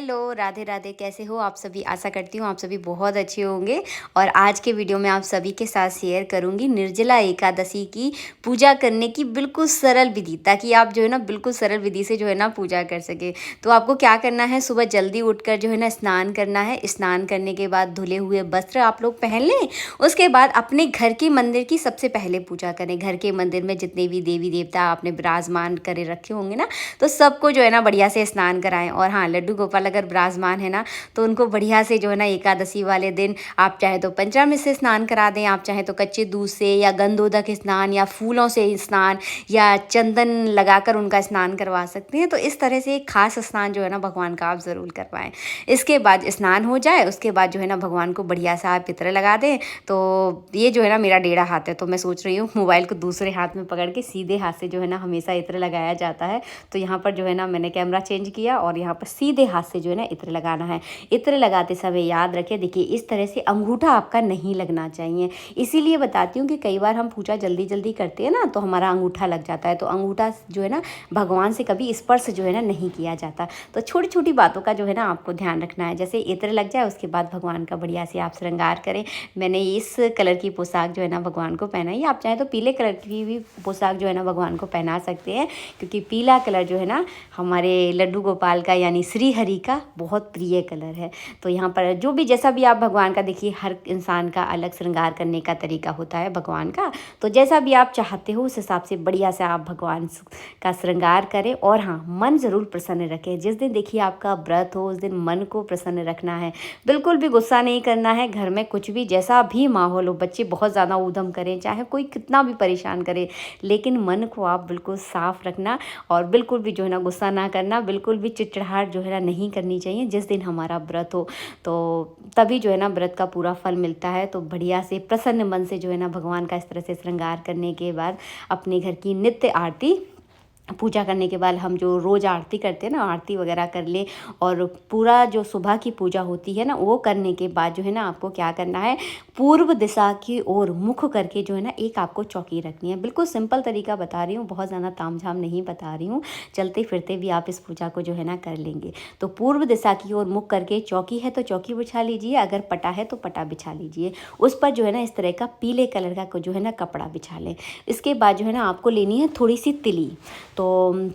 Hello, Radhe Radhe. कैसे हो आप सभी? आशा करती हूँ आप सभी बहुत अच्छे होंगे। और आज के वीडियो में आप सभी के साथ शेयर करूँगी निर्जला एकादशी की पूजा करने की बिल्कुल सरल विधि, ताकि आप जो है ना बिल्कुल सरल विधि से जो है ना पूजा कर सके। तो आपको क्या करना है, सुबह जल्दी उठकर जो है ना स्नान करना है। स्नान करने के बाद धुले हुए वस्त्र आप लोग पहन लें। उसके बाद अपने घर के मंदिर की सबसे पहले पूजा करें। घर के मंदिर में जितने भी देवी देवता आपने विराजमान करे रखे होंगे ना, तो सबको जो है ना बढ़िया से स्नान कराएं। और हाँ, लड्डू गोपाल अगर विराजमान है ना, तो उनको बढ़िया से जो है ना एकादशी वाले दिन आप चाहे तो पंचामृत से स्नान करा दें, आप चाहे तो कच्चे दूध से या गंधोदक स्नान या फूलों से स्नान या चंदन लगाकर उनका स्नान करवा सकते हैं। तो इस तरह से एक खास स्नान जो है ना भगवान का आप ज़रूर करवाएं। इसके बाद स्नान हो जाए, उसके बाद जो है ना भगवान को बढ़िया सा आप इत्र लगा दें। तो ये जो है ना मेरा डेढ़ा हाथ है, तो मैं सोच रही हूँ मोबाइल को दूसरे हाथ में पकड़ के सीधे हाथ से जो है ना हमेशा इत्र लगाया जाता है। तो यहाँ पर जो है ना मैंने कैमरा चेंज किया और यहाँ पर सीधे हाथ से जो है ना इत्र लगाना है। इत्र लगाते समय याद रखें, देखिए इस तरह से अंगूठा आपका नहीं लगना चाहिए। इसीलिए बताती हूँ कि कई बार हम पूजा जल्दी जल्दी करते हैं ना, तो हमारा अंगूठा लग जाता है। तो अंगूठा जो है ना भगवान से कभी स्पर्श जो है ना नहीं किया जाता। तो छोटी छोटी बातों का जो है ना आपको ध्यान रखना है। जैसे इत्र लग जाए, उसके बाद भगवान का बढ़िया से आप श्रृंगार करें। मैंने इस कलर की पोशाक जो है ना भगवान को पहनाई। आप चाहें तो पीले कलर की भी पोशाक जो है ना भगवान को पहना सकते हैं, क्योंकि पीला कलर जो है ना हमारे लड्डू गोपाल का यानी श्री हरि का बहुत प्रिय कलर है। तो यहाँ पर जो भी जैसा भी आप भगवान का, देखिए हर इंसान का अलग श्रृंगार करने का तरीका होता है भगवान का। तो जैसा भी आप चाहते हो उस हिसाब से बढ़िया से आप भगवान का श्रृंगार करें। और हाँ, मन ज़रूर प्रसन्न रखें। जिस दिन देखिए आपका व्रत हो, उस दिन मन को प्रसन्न रखना है। बिल्कुल भी गुस्सा नहीं करना है। घर में कुछ भी जैसा भी माहौल हो, बच्चे बहुत ज़्यादा ऊधम करें, चाहे कोई कितना भी परेशान करे, लेकिन मन को आप बिल्कुल साफ रखना। और बिल्कुल भी जो है ना गुस्सा ना करना, बिल्कुल भी चिड़चिड़ाहट जो है ना नहीं करनी चाहिए जिस दिन हमारा व्रत हो। तो तभी जो है ना व्रत का पूरा फल मिलता है। तो बढ़िया से प्रसन्न मन से जो है ना भगवान का इस तरह से श्रृंगार करने के बाद अपने घर की नित्य आरती पूजा करने के बाद हम जो रोज़ आरती करते हैं ना, आरती वगैरह कर ले। और पूरा जो सुबह की पूजा होती है ना, वो करने के बाद जो है ना आपको क्या करना है, पूर्व दिशा की ओर मुख करके जो है ना एक आपको चौकी रखनी है। बिल्कुल सिंपल तरीका बता रही हूँ, बहुत ज़्यादा तामझाम नहीं बता रही हूँ। चलते फिरते भी आप इस पूजा को जो है ना कर लेंगे। तो पूर्व दिशा की ओर मुख करके चौकी है तो चौकी बिछा लीजिए, अगर पटा है तो पटा बिछा लीजिए। उस पर जो है ना इस तरह का पीले कलर का जो है ना कपड़ा बिछा लें। इसके बाद जो है ना आपको लेनी है थोड़ी सी तिली। तो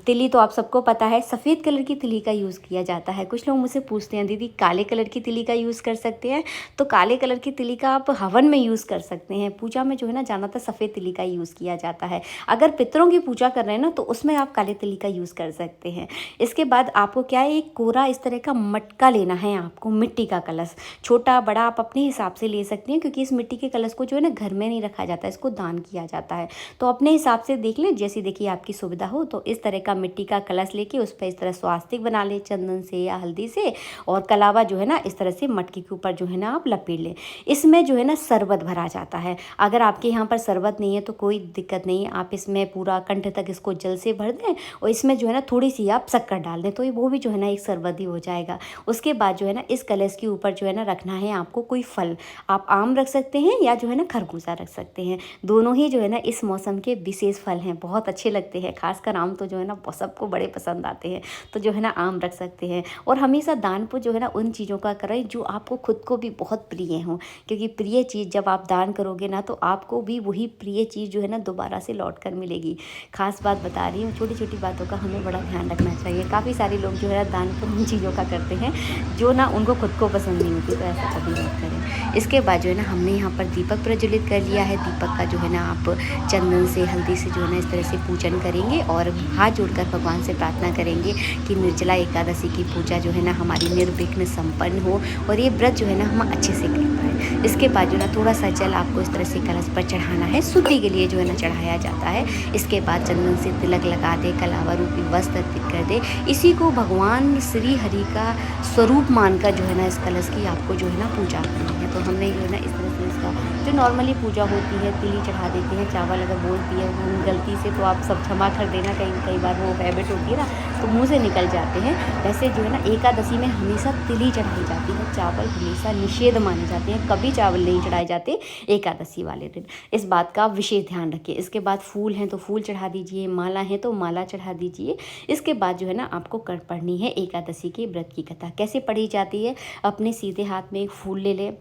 तिली तो आप सबको पता है, सफ़ेद कलर की तिली का यूज़ किया जाता है। कुछ लोग मुझसे पूछते हैं दीदी काले कलर की तिली का यूज़ कर सकते हैं? तो काले कलर की तिली का आप हवन में यूज़ कर सकते हैं। पूजा में जो है ना ज़्यादातर सफ़ेद तिली का यूज़ किया जाता है। अगर पितरों की पूजा कर रहे हैं ना, तो उसमें आप काले तिली का यूज़ कर सकते हैं। इसके बाद आपको क्या है, एक कोरा इस तरह का मटका लेना है आपको, मिट्टी का कलश। छोटा बड़ा आप अपने हिसाब से ले सकते हैं, क्योंकि इस मिट्टी के कलश को जो है ना घर में नहीं रखा जाता है, इसको दान किया जाता है। तो अपने हिसाब से देख लें, जैसी देखिए आपकी सुविधा हो। तो इस तरह का मिट्टी का कलश लेके उस पर इस तरह स्वास्तिक बना ले चंदन से या हल्दी से। और कलावा जो है ना इस तरह से मटके के ऊपर जो है ना आप लपेट लें। इसमें जो है ना शरबत भरा जाता है। अगर आपके यहाँ पर शरबत नहीं है तो कोई दिक्कत नहीं है, आप इसमें पूरा कंठ तक इसको जल से भर दें और इसमें जो है ना थोड़ी सी आप शक्कर डाल दें, तो ये वो भी जो है ना एक शरबत ही हो जाएगा। उसके बाद जो है ना इस कलश के ऊपर जो है ना रखना है आपको कोई फल। आप आम रख सकते हैं या जो है ना खरबूजा रख सकते हैं। दोनों ही जो है ना इस मौसम के विशेष फल हैं, बहुत अच्छे लगते हैं। खासकर आम तो जो है ना सबको बड़े पसंद आते हैं। तो जो है ना आम रख सकते हैं। और हमेशा दान को जो है ना उन चीज़ों का करें जो आपको खुद को भी बहुत प्रिय हों, क्योंकि प्रिय चीज़ जब आप दान करोगे ना, तो आपको भी वही प्रिय चीज़ जो है ना दोबारा से लौट कर मिलेगी। खास बात बता रही हूँ, छोटी छोटी बातों का हमें बड़ा ध्यान रखना चाहिए। काफ़ी सारे लोग जो है दान को उन चीज़ों का करते हैं जो ना उनको खुद को पसंद नहीं होती, तो ऐसा कभी मत करें। इसके बाद जो है ना हमने यहाँ पर दीपक प्रज्वलित कर लिया है। दीपक का जो है ना आप चंदन से हल्दी से जो है ना इस तरह से पूजन करेंगे और हाथ जोड़कर भगवान से प्रार्थना करेंगे कि निर्जला एकादशी की पूजा जो है ना हमारी निर्विघ्न संपन्न हो और ये व्रत जो है ना हम अच्छे से कर पाएँ। इसके बाद जो ना थोड़ा सा जल आपको इस तरह से कलश पर चढ़ाना है, शुद्धि के लिए जो है ना चढ़ाया जाता है। इसके बाद चंदन से तिलक लगा दे, कलावा रूपी वस्त्र अर्पित कर दे। इसी को भगवान श्री हरि का स्वरूप मानकर जो है ना इस कलश की आपको जो है ना पूजा करनी है। तो हमने जो है ना इस तरह से इसका जो नॉर्मली पूजा होती है, तिली चढ़ा देते हैं। चावल अगर बोलती है हम गलती से, तो आप सब क्षमा कर देना, कई बार वो हैबिट होती है ना, तो मुँह से निकल जाते हैं। वैसे जो है ना एकादशी में हमेशा तिल ही चढ़ाई जाती है, चावल हमेशा निषेध माने जाते हैं, कभी चावल नहीं चढ़ाए जाते एकादशी वाले दिन। इस बात का विशेष ध्यान रखिए। इसके बाद फूल हैं तो फूल चढ़ा दीजिए, माला है तो माला चढ़ा दीजिए। इसके बाद जो है ना आपको कर पढ़नी है एकादशी के व्रत की कथा। कैसे पढ़ी जाती है? अपने सीधे हाथ में एक फूल ले लें,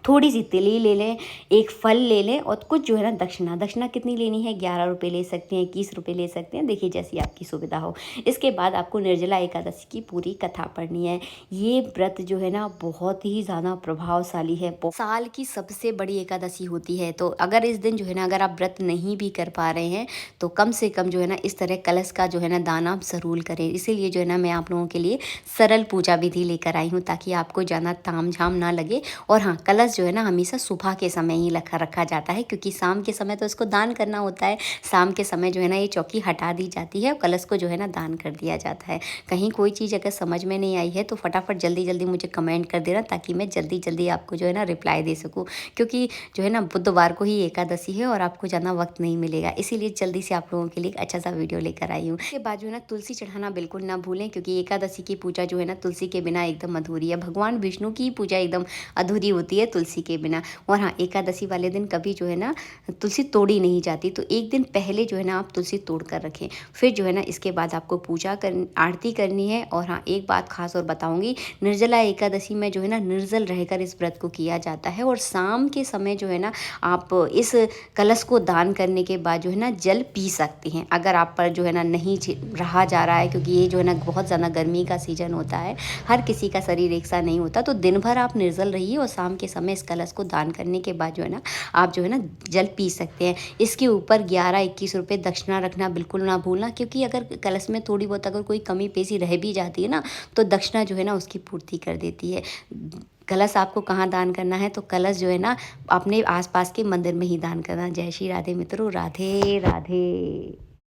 थोड़ी सी तिली ले लें, एक फल ले लें और कुछ जो है ना दक्षिणा। दक्षिणा कितनी लेनी है? 11 रुपये ले सकते हैं, 21 रुपये ले सकते हैं, देखिए जैसी आपकी सुविधा हो। इसके बाद आपको निर्जला एकादशी की पूरी कथा पढ़नी है। ये व्रत जो है ना बहुत ही ज़्यादा प्रभावशाली है, साल की सबसे बड़ी एकादशी होती है। तो अगर इस दिन जो है ना अगर आप व्रत नहीं भी कर पा रहे हैं तो कम से कम जो है ना इस तरह कलश का जो है ना दान आप ज़रूर करें। इसीलिए जो है ना मैं आप लोगों के लिए सरल पूजा विधि लेकर आई हूँ ताकि आपको ज़्यादा ताम झाम ना लगे। और हाँ, कलश जो है ना हमेशा सुबह के समय ही रखा जाता है, क्योंकि शाम के समय तो इसको दान करना होता है। शाम के समय जो है ना ये चौकी हटा दी जाती है और कलश को जो है ना दान कर दिया जाता है। कहीं कोई चीज़ अगर समझ में नहीं आई है तो फटाफट जल्दी जल्दी मुझे कमेंट कर देना ताकि मैं जल्दी जल्दी आपको जो है ना रिप्लाई दे सकूँ, क्योंकि जो है ना बुधवार को ही एकादशी है और आपको ज़्यादा वक्त नहीं मिलेगा। इसीलिए जल्दी से आप लोगों के लिए एक अच्छा सा वीडियो लेकर आई हूँ। इसके बाद जो है ना तुलसी चढ़ाना बिल्कुल ना भूलें, क्योंकि एकादशी की पूजा जो है ना तुलसी के बिना एकदम अधूरी है। भगवान विष्णु की पूजा एकदम अधूरी होती है तुलसी के बिना। और हाँ, एकादशी वाले दिन कभी जो है ना तुलसी तोड़ी नहीं जाती, तो एक दिन पहले जो है ना आप तुलसी तोड़ कर रखें। फिर जो है ना इसके बाद आपको पूजा कर आरती करनी है। और हाँ, एक बात खास और बताऊंगी, निर्जला एकादशी में जो है ना निर्जल रहकर इस व्रत को किया जाता है। और शाम के समय जो है ना आप इस कलश को दान करने के बाद जो है ना जल पी सकते हैं। अगर आप पर जो है ना नहीं रहा जा रहा है, क्योंकि ये जो है ना बहुत ज़्यादा गर्मी का सीजन होता है, हर किसी का शरीर एक सा नहीं होता, तो दिन भर आप निर्जल रहिए और शाम के समय इस कलश को दान करने के बाद जो है ना आप जो है ना जल पी सकते हैं। इसके ऊपर 11-21 रुपये दक्षिणा रखना बिल्कुल ना भूलना, क्योंकि अगर कलश में थोड़ी बहुत अगर कोई कमी पेशी रह भी जाती है ना तो दक्षिणा जो है ना उसकी पूर्ति कर देती है। कलश आपको कहाँ दान करना है? तो कलश जो है ना अपने आसपास के मंदिर में ही दान करना। जय श्री राधे मित्रों, राधे राधे।